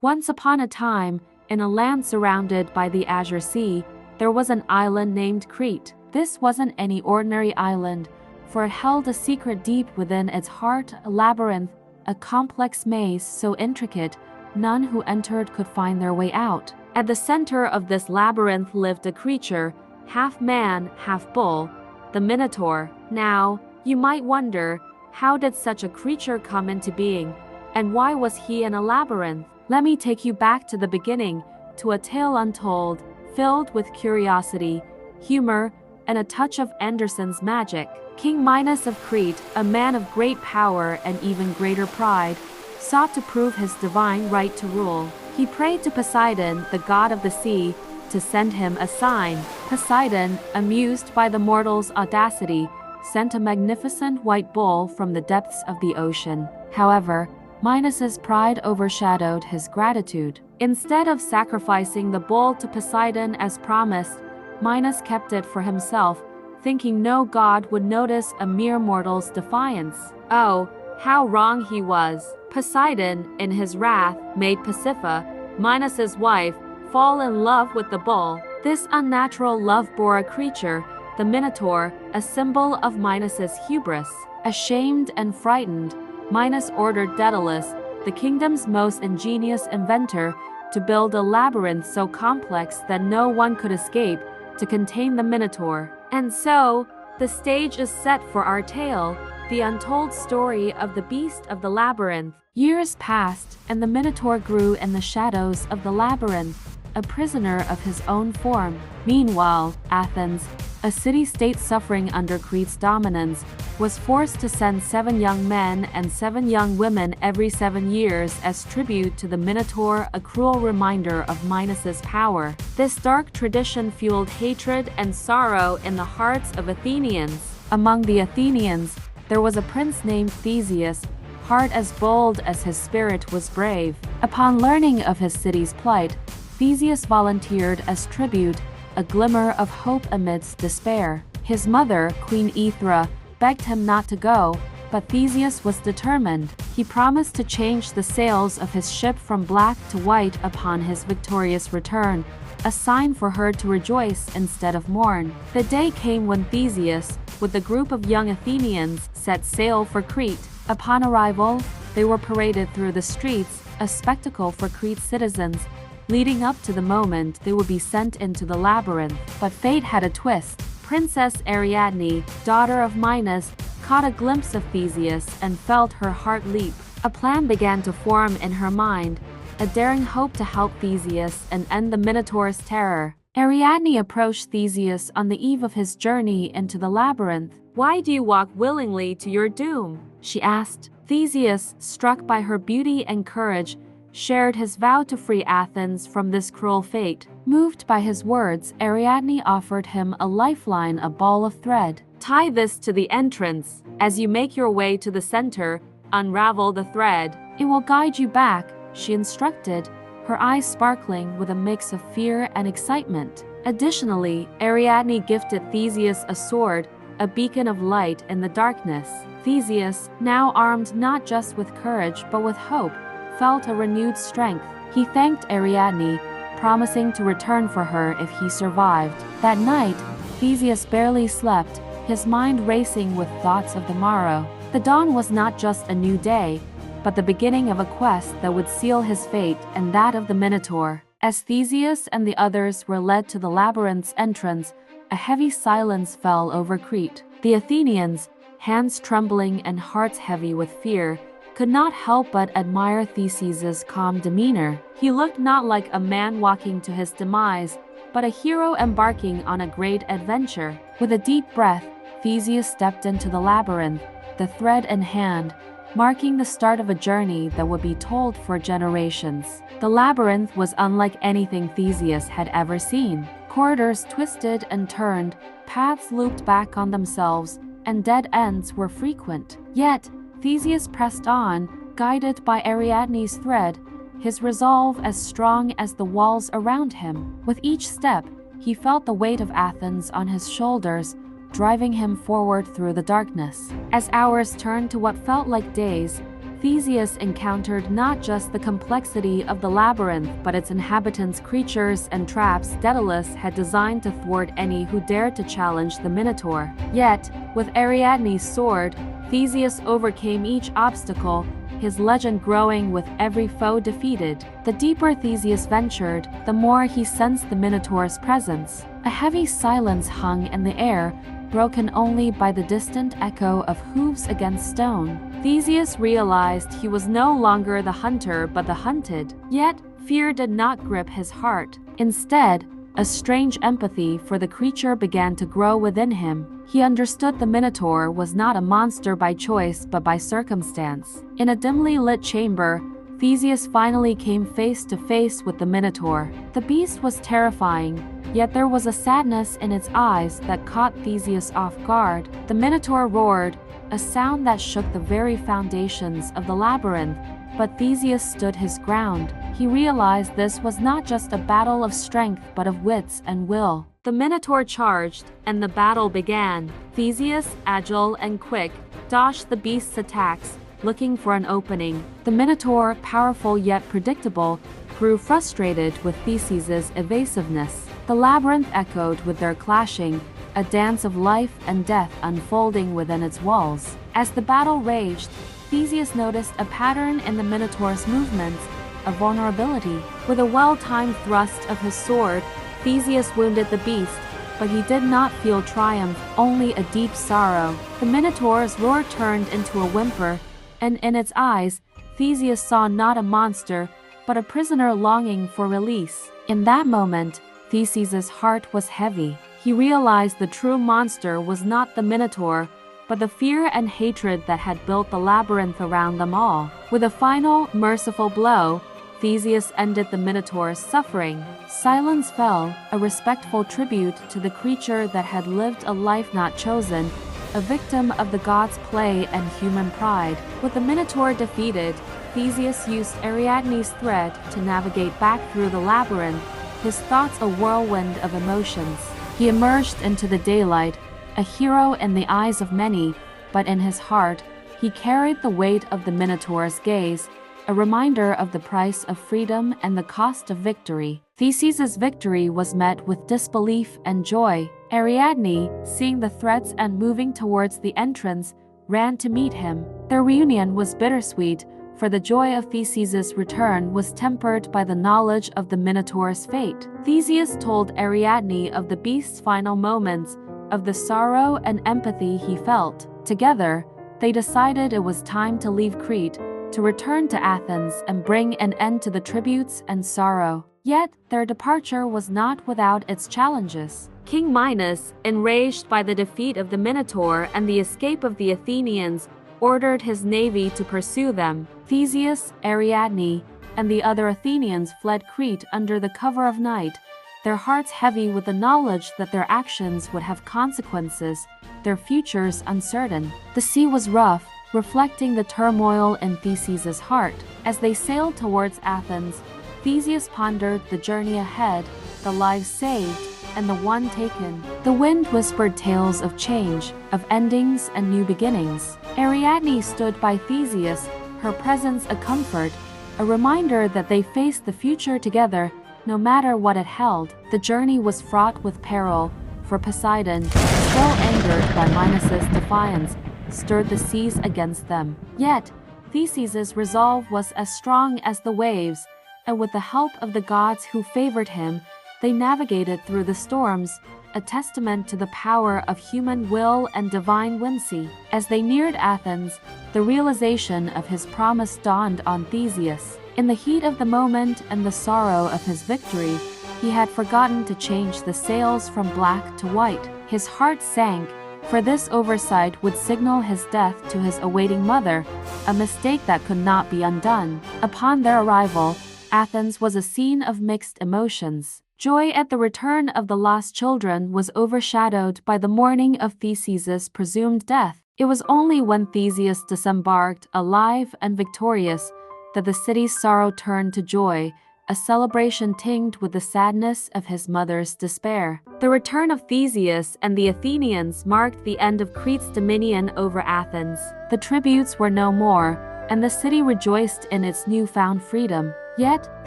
Once upon a time, in a land surrounded by the Azure Sea, there was an island named Crete. This wasn't any ordinary island, for it held a secret deep within its heart, a labyrinth, a complex maze so intricate, none who entered could find their way out. At the center of this labyrinth lived a creature, half man, half bull, the Minotaur. Now, you might wonder, how did such a creature come into being, and why was he in a labyrinth? Let me take you back to the beginning, to a tale untold, filled with curiosity, humor, and a touch of Andersen's magic. King Minos of Crete, a man of great power and even greater pride, sought to prove his divine right to rule. He prayed to Poseidon, the god of the sea, to send him a sign. Poseidon, amused by the mortal's audacity, sent a magnificent white bull from the depths of the ocean. However, Minos's pride overshadowed his gratitude. Instead of sacrificing the bull to Poseidon as promised, Minos kept it for himself, thinking no god would notice a mere mortal's defiance. Oh, how wrong he was. Poseidon, in his wrath, made Pasiphae, Minos's wife, fall in love with the bull. This unnatural love bore a creature, the Minotaur, a symbol of Minos's hubris. Ashamed and frightened, Minos ordered Daedalus, the kingdom's most ingenious inventor, to build a labyrinth so complex that no one could escape, to contain the Minotaur. And so, the stage is set for our tale, the untold story of the beast of the labyrinth. Years passed, and the Minotaur grew in the shadows of the labyrinth, a prisoner of his own form. Meanwhile, Athens, a city-state suffering under Crete's dominance, was forced to send 7 young men and 7 young women every 7 years as tribute to the Minotaur, a cruel reminder of Minos's power. This dark tradition fueled hatred and sorrow in the hearts of Athenians. Among the Athenians, there was a prince named Theseus, heart as bold as his spirit was brave. Upon learning of his city's plight, Theseus volunteered as tribute, a glimmer of hope amidst despair. His mother, Queen Aethra, begged him not to go, but Theseus was determined. He promised to change the sails of his ship from black to white upon his victorious return, a sign for her to rejoice instead of mourn. The day came when Theseus, with a group of young Athenians, set sail for Crete. Upon arrival, they were paraded through the streets, a spectacle for Crete's citizens, leading up to the moment they would be sent into the labyrinth. But fate had a twist. Princess Ariadne, daughter of Minos, caught a glimpse of Theseus and felt her heart leap. A plan began to form in her mind, a daring hope to help Theseus and end the Minotaur's terror. Ariadne approached Theseus on the eve of his journey into the labyrinth. "Why do you walk willingly to your doom?" she asked. Theseus, struck by her beauty and courage, shared his vow to free Athens from this cruel fate. Moved by his words, Ariadne offered him a lifeline, a ball of thread. "Tie this to the entrance. As you make your way to the center, unravel the thread. It will guide you back," she instructed, her eyes sparkling with a mix of fear and excitement. Additionally, Ariadne gifted Theseus a sword, a beacon of light in the darkness. Theseus, now armed not just with courage but with hope, felt a renewed strength. He thanked Ariadne, promising to return for her if he survived. That night, Theseus barely slept, his mind racing with thoughts of the morrow. The dawn was not just a new day, but the beginning of a quest that would seal his fate and that of the Minotaur. As Theseus and the others were led to the labyrinth's entrance, a heavy silence fell over Crete. The Athenians, hands trembling and hearts heavy with fear, could not help but admire Theseus's calm demeanor. He looked not like a man walking to his demise, but a hero embarking on a great adventure. With a deep breath, Theseus stepped into the labyrinth, the thread in hand, marking the start of a journey that would be told for generations. The labyrinth was unlike anything Theseus had ever seen. Corridors twisted and turned, paths looped back on themselves, and dead ends were frequent. Yet, Theseus pressed on, guided by Ariadne's thread, his resolve as strong as the walls around him. With each step, he felt the weight of Athens on his shoulders, driving him forward through the darkness. As hours turned to what felt like days, Theseus encountered not just the complexity of the labyrinth but its inhabitants, creatures, and traps Daedalus had designed to thwart any who dared to challenge the Minotaur. Yet, with Ariadne's sword, Theseus overcame each obstacle, his legend growing with every foe defeated. The deeper Theseus ventured, the more he sensed the Minotaur's presence. A heavy silence hung in the air, broken only by the distant echo of hooves against stone. Theseus realized he was no longer the hunter but the hunted. Yet, fear did not grip his heart. Instead, a strange empathy for the creature began to grow within him. He understood the Minotaur was not a monster by choice but by circumstance. In a dimly lit chamber, Theseus finally came face to face with the Minotaur. The beast was terrifying, yet there was a sadness in its eyes that caught Theseus off guard. The Minotaur roared, a sound that shook the very foundations of the labyrinth, but Theseus stood his ground. He realized this was not just a battle of strength but of wits and will. The Minotaur charged, and the battle began. Theseus, agile and quick, dodged the beast's attacks, looking for an opening. The Minotaur, powerful yet predictable, grew frustrated with Theseus's evasiveness. The labyrinth echoed with their clashing, a dance of life and death unfolding within its walls. As the battle raged, Theseus noticed a pattern in the Minotaur's movements, a vulnerability. With a well-timed thrust of his sword, Theseus wounded the beast, but he did not feel triumph, only a deep sorrow. The Minotaur's roar turned into a whimper, and in its eyes, Theseus saw not a monster, but a prisoner longing for release. In that moment, Theseus's heart was heavy. He realized the true monster was not the Minotaur, but the fear and hatred that had built the labyrinth around them all. With a final, merciful blow, Theseus ended the Minotaur's suffering. Silence fell, a respectful tribute to the creature that had lived a life not chosen, a victim of the gods' play and human pride. With the Minotaur defeated, Theseus used Ariadne's thread to navigate back through the labyrinth, his thoughts a whirlwind of emotions. He emerged into the daylight, a hero in the eyes of many, but in his heart, he carried the weight of the Minotaur's gaze, a reminder of the price of freedom and the cost of victory. Theseus's victory was met with disbelief and joy. Ariadne, seeing the threats and moving towards the entrance, ran to meet him. Their reunion was bittersweet, for the joy of Theseus's return was tempered by the knowledge of the Minotaur's fate. Theseus told Ariadne of the beast's final moments, of the sorrow and empathy he felt. Together, they decided it was time to leave Crete, to return to Athens and bring an end to the tributes and sorrow. Yet, their departure was not without its challenges. King Minos, enraged by the defeat of the Minotaur and the escape of the Athenians, ordered his navy to pursue them. Theseus, Ariadne, and the other Athenians fled Crete under the cover of night, their hearts heavy with the knowledge that their actions would have consequences, their futures uncertain. The sea was rough, reflecting the turmoil in Theseus's heart. As they sailed towards Athens, Theseus pondered the journey ahead, the lives saved, and the one taken. The wind whispered tales of change, of endings and new beginnings. Ariadne stood by Theseus, her presence a comfort, a reminder that they faced the future together, no matter what it held. The journey was fraught with peril, for Poseidon, still angered by Minos's defiance, stirred the seas against them. Yet, Theseus's resolve was as strong as the waves, and with the help of the gods who favored him, they navigated through the storms, a testament to the power of human will and divine whimsy. As they neared Athens, the realization of his promise dawned on Theseus. In the heat of the moment and the sorrow of his victory, he had forgotten to change the sails from black to white. His heart sank, for this oversight would signal his death to his awaiting mother, a mistake that could not be undone. Upon their arrival, Athens was a scene of mixed emotions. Joy at the return of the lost children was overshadowed by the mourning of Theseus's presumed death. It was only when Theseus disembarked, alive and victorious, that the city's sorrow turned to joy, a celebration tinged with the sadness of his mother's despair. The return of Theseus and the Athenians marked the end of Crete's dominion over Athens. The tributes were no more, and the city rejoiced in its newfound freedom. Yet,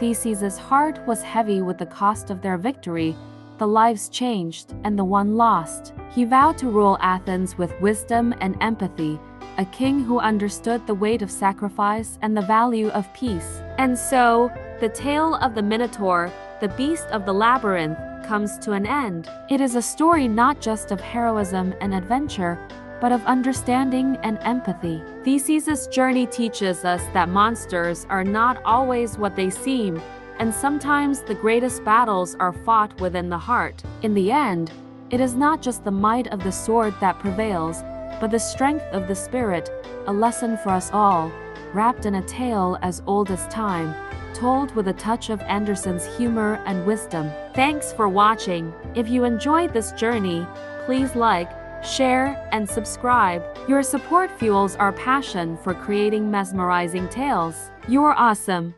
Theseus' heart was heavy with the cost of their victory. The lives changed, and the one lost. He vowed to rule Athens with wisdom and empathy, a king who understood the weight of sacrifice and the value of peace. And so, the tale of the Minotaur, the beast of the Labyrinth, comes to an end. It is a story not just of heroism and adventure, but of understanding and empathy. Theseus' journey teaches us that monsters are not always what they seem, and sometimes the greatest battles are fought within the heart. In the end, it is not just the might of the sword that prevails, but the strength of the spirit, a lesson for us all, wrapped in a tale as old as time, told with a touch of Andersen's humor and wisdom. Thanks for watching. If you enjoyed this journey, please like, share, and subscribe. Your support fuels our passion for creating mesmerizing tales. You're awesome.